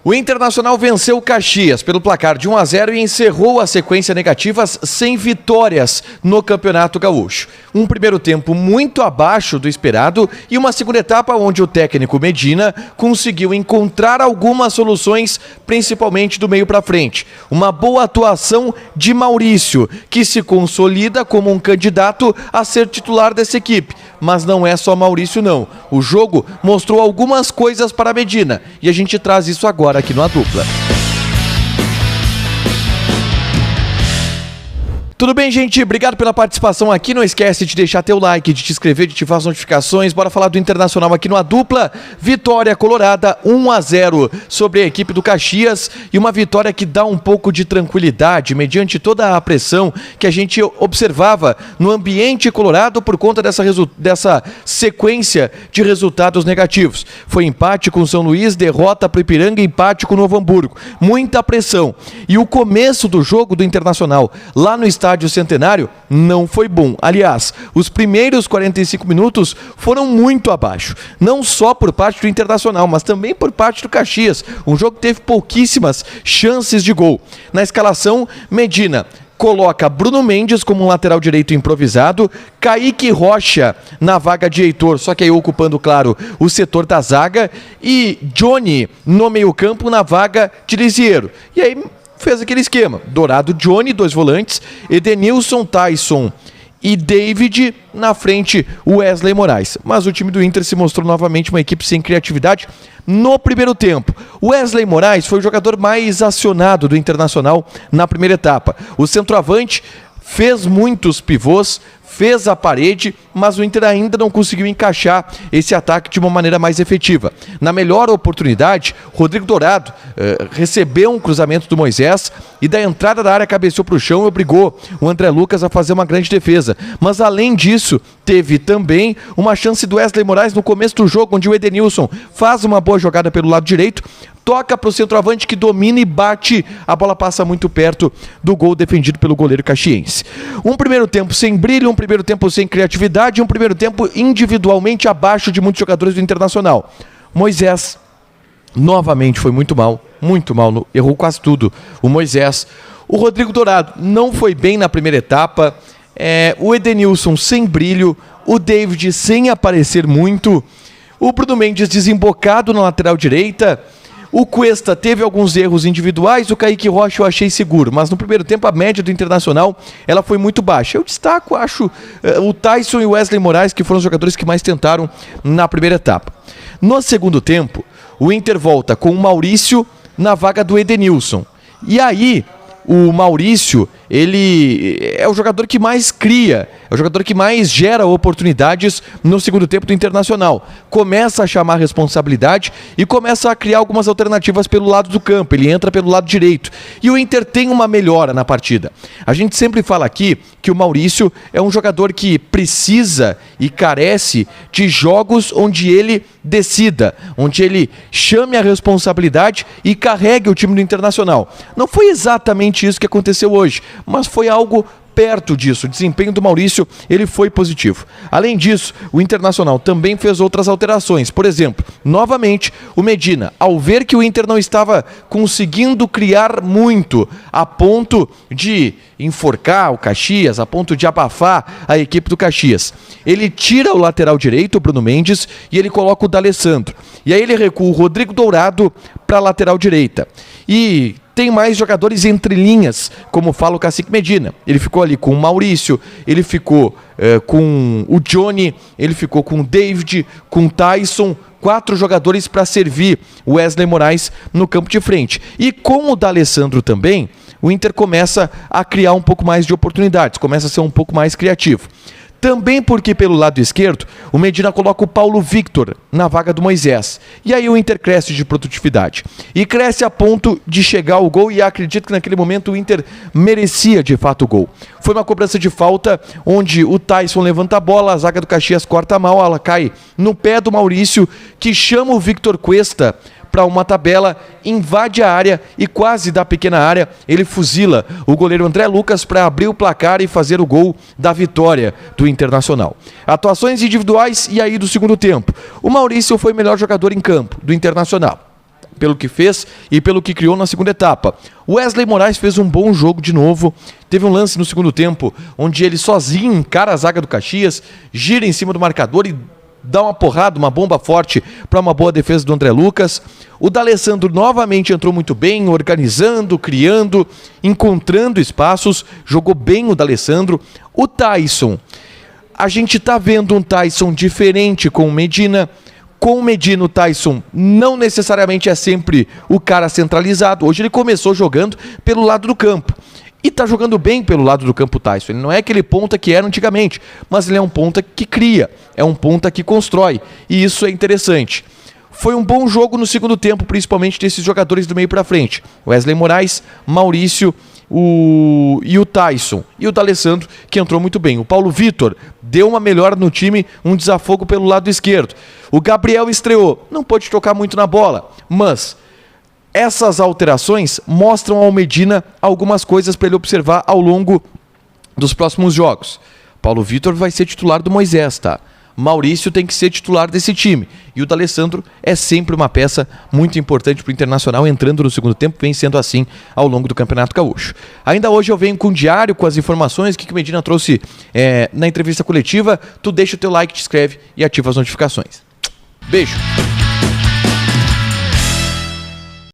O Internacional venceu o Caxias pelo placar de 1-0 e encerrou a sequência negativas sem vitórias no Campeonato Gaúcho. Um primeiro tempo muito abaixo do esperado e uma segunda etapa onde o técnico Medina conseguiu encontrar algumas soluções, principalmente do meio para frente. Uma boa atuação de Maurício, que se consolida como um candidato a ser titular dessa equipe. Mas não é só Maurício não. O jogo mostrou algumas coisas para Medina e a gente traz isso agora aqui no A Dupla. Tudo bem, gente? Obrigado pela participação aqui. Não esquece de deixar teu like, de te inscrever, de ativar as notificações. Bora falar do Internacional aqui no A Dupla. Vitória colorada, 1-0 sobre a equipe do Caxias. E uma vitória que dá um pouco de tranquilidade, mediante toda a pressão que a gente observava no ambiente colorado por conta dessa sequência de resultados negativos. Foi empate com o São Luís, derrota para o Ipiranga, empate com o Novo Hamburgo. Muita pressão. E o começo do jogo do Internacional, lá no Estádio Centenário, não foi bom. Aliás, os primeiros 45 minutos foram muito abaixo. Não só por parte do Internacional, mas também por parte do Caxias. Um jogo que teve pouquíssimas chances de gol. Na escalação, Medina coloca Bruno Mendes como um lateral direito improvisado, Kaique Rocha na vaga de Heitor, só que aí ocupando, claro, o setor da zaga, e Johnny no meio-campo na vaga de Lisieiro. E aí fez aquele esquema, Dourado, Johnny, 2 volantes, Edenilson, Tyson e David, na frente o Wesley Moraes. Mas o time do Inter se mostrou novamente uma equipe sem criatividade no primeiro tempo. O Wesley Moraes foi o jogador mais acionado do Internacional na primeira etapa. O centroavante fez muitos pivôs, fez a parede, mas o Inter ainda não conseguiu encaixar esse ataque de uma maneira mais efetiva. Na melhor oportunidade, Rodrigo Dourado recebeu um cruzamento do Moisés e da entrada da área cabeceou para o chão e obrigou o André Lucas a fazer uma grande defesa. Mas além disso, teve também uma chance do Wesley Moraes no começo do jogo, onde o Edenilson faz uma boa jogada pelo lado direito, toca para o centroavante que domina e bate, a bola passa muito perto do gol defendido pelo goleiro caxiense. Um primeiro tempo sem brilho, um primeiro tempo sem criatividade, um primeiro tempo individualmente abaixo de muitos jogadores do Internacional. Moisés novamente foi muito mal, errou quase tudo. O Moisés, o Rodrigo Dourado não foi bem na primeira etapa, o Edenilson sem brilho, o David sem aparecer muito, o Bruno Mendes desembocado na lateral direita. O Cuesta teve alguns erros individuais, o Kaique Rocha eu achei seguro, mas no primeiro tempo a média do Internacional ela foi muito baixa. Eu destaco, acho, o Tyson e o Wesley Moraes, que foram os jogadores que mais tentaram na primeira etapa. No segundo tempo, o Inter volta com o Maurício na vaga do Edenilson. E aí, o Maurício, ele é o jogador que mais cria, é o jogador que mais gera oportunidades no segundo tempo do Internacional. Começa a chamar responsabilidade e começa a criar algumas alternativas pelo lado do campo. Ele entra pelo lado direito. E o Inter tem uma melhora na partida. A gente sempre fala aqui que o Maurício é um jogador que precisa e carece de jogos onde ele decida, onde ele chame a responsabilidade e carregue o time do Internacional. Não foi exatamente isso que aconteceu hoje, mas foi algo perto disso. O desempenho do Maurício, ele foi positivo. Além disso, o Internacional também fez outras alterações. Por exemplo, novamente, o Medina, ao ver que o Inter não estava conseguindo criar muito, a ponto de enforcar o Caxias, a ponto de abafar a equipe do Caxias, ele tira o lateral direito, o Bruno Mendes, e ele coloca o D'Alessandro. E aí ele recua o Rodrigo Dourado para a lateral direita. E tem mais jogadores entre linhas, como fala o Cacique Medina. Ele ficou ali com o Maurício, ele ficou com o Johnny, ele ficou com o David, com o Tyson, 4 jogadores para servir o Wesley Moraes no campo de frente. E com o D'Alessandro também, o Inter começa a criar um pouco mais de oportunidades, começa a ser um pouco mais criativo. Também porque pelo lado esquerdo, o Medina coloca o Paulo Victor na vaga do Moisés. E aí o Inter cresce de produtividade. E cresce a ponto de chegar ao gol, e acredito que naquele momento o Inter merecia de fato o gol. Foi uma cobrança de falta, onde o Tyson levanta a bola, a zaga do Caxias corta mal, ela cai no pé do Maurício, que chama o Victor Cuesta para uma tabela, invade a área e quase da pequena área ele fuzila o goleiro André Lucas para abrir o placar e fazer o gol da vitória do Internacional. Atuações individuais e aí do segundo tempo. O Maurício foi o melhor jogador em campo do Internacional. pelo que fez e pelo que criou na segunda etapa. Wesley Moraes fez um bom jogo de novo. Teve um lance no segundo tempo onde ele sozinho encara a zaga do Caxias, gira em cima do marcador e dá uma porrada, uma bomba forte para uma boa defesa do André Lucas. O D'Alessandro novamente entrou muito bem, organizando, criando, encontrando espaços. Jogou bem o D'Alessandro. O Tyson, a gente tá vendo um Tyson diferente com o Medina. Com o Medina, o Tyson não necessariamente é sempre o cara centralizado. Hoje ele começou jogando pelo lado do campo. E tá jogando bem pelo lado do campo o Tyson. Ele não é aquele ponta que era antigamente, mas ele é um ponta que cria, é um ponta que constrói. E isso é interessante. Foi um bom jogo no segundo tempo, principalmente desses jogadores do meio para frente. Wesley Moraes, Maurício e o Tyson. E o D'Alessandro, que entrou muito bem. O Paulo Vitor deu uma melhora no time, um desafogo pelo lado esquerdo. O Gabriel estreou, não pôde tocar muito na bola, mas essas alterações mostram ao Medina algumas coisas para ele observar ao longo dos próximos jogos. Paulo Vitor vai ser titular do Moisés, tá? Maurício tem que ser titular desse time. E o D'Alessandro é sempre uma peça muito importante para o Internacional, entrando no segundo tempo, vem sendo assim ao longo do Campeonato Gaúcho. Ainda hoje eu venho com o diário, com as informações que o Medina trouxe na entrevista coletiva. Tu deixa o teu like, te inscreve e ativa as notificações. Beijo!